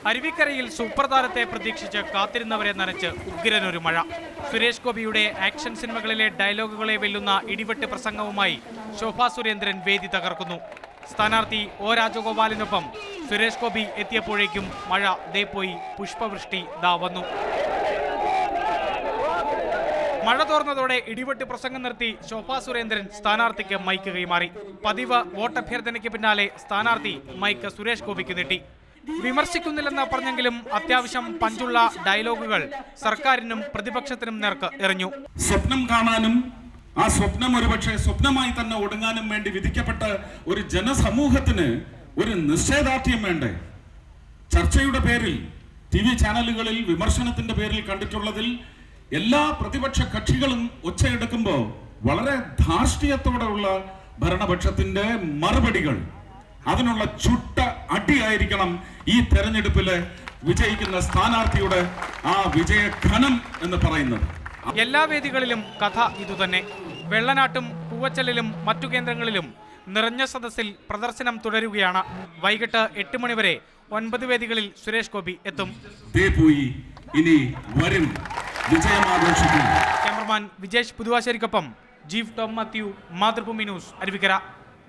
അരുവിക്കരയിൽ super താരത്തെ പ്രതീക്ഷിച്ച് കാത്തിരുന്നവരെ നനച്ച് ഉഗ്രനൊരു മഴ. സുരേഷ് ഗോപിയുടെ ആക്ഷൻ സിനിമകളിലെ ഡയലോഗുകളെ വെല്ലുന്ന ഇടിവെട്ട് പ്രസംഗവുമായി ശോഭാ സുരേന്ദ്രൻ വേദി തകർക്കുന്നു. സ്ഥാനാർത്ഥി ഒ രാജഗോപാലിനൊപ്പം സുരേഷ് ഗോപി എത്തിയപ്പോഴേക്കും മഴ ദേ പോയി, പുഷ്പവൃഷ്ടി ദാ വന്നു. മഴ തോർന്നതോടെ ഇടിവെട്ട് പ്രസംഗം നിർത്തി ശോഭാ സുരേന്ദ്രൻ സ്ഥാനാർത്ഥിക്ക് മൈക്ക് കൈമാറി. പതിവ് വോട്ടഭ്യർത്ഥനയ്ക്ക് പിന്നാലെ സ്ഥാനാർത്ഥി മൈക്ക് സുരേഷ് ഗോപിക്ക് നീട്ടി. വിമർശിക്കുന്നില്ലെന്ന് പറഞ്ഞെങ്കിലും അത്യാവശ്യം പഞ്ചുള്ള ഡയലോഗുകൾ സർക്കാരിനും പ്രതിപക്ഷത്തിനും നേർക്ക് എറിഞ്ഞു. സ്വപ്നം കാണാനും ആ സ്വപ്നം ഒരുപക്ഷെ സ്വപ്നമായി തന്നെ ഒടുങ്ങാനും വേണ്ടി വിധിക്കപ്പെട്ട ഒരു ജനസമൂഹത്തിന് ഒരു നിശ്ചയദാർഢ്യം വേണ്ടേ? ചർച്ചയുടെ പേരിൽ TV ചാനലുകളിൽ വിമർശനത്തിന്റെ പേരിൽ കണ്ടിട്ടുള്ളതിൽ എല്ലാ പ്രതിപക്ഷ കക്ഷികളും ഒച്ചയെടുക്കുമ്പോൾ വളരെ ധാർഷ്ട്യത്തോടെയുള്ള ഭരണപക്ഷത്തിന്റെ മറുപടികൾ, അതിനുള്ള ചുട്ട അടിയായിരിക്കണം ഈ തെരഞ്ഞെടുപ്പില് വിജയിക്കുന്ന സ്ഥാനാർത്ഥിയുടെ ആ വിജയഘനം എന്ന് പറയുന്നത്. എല്ലാ വേദികളിലും കഥ ഇതുതന്നെ. വെള്ളനാട്ടും പൂവച്ചലിലും മറ്റു കേന്ദ്രങ്ങളിലും നിറഞ്ഞ സദസ്സിൽ പ്രദർശനം തുടരുകയാണ്. വൈകിട്ട് 8 മണി വരെ 9 വേദികളിൽ സുരേഷ് ഗോപി എത്തും. ഇനി വരും വിജയമാഘോഷിക്കും. ക്യാമറമാൻ വിജേഷ് പുതുവാശ്ശേരിക്കൊപ്പം ജീവ് ടോം മാത്യു, മാതൃഭൂമി ന്യൂസ്, അരുവിക്കര.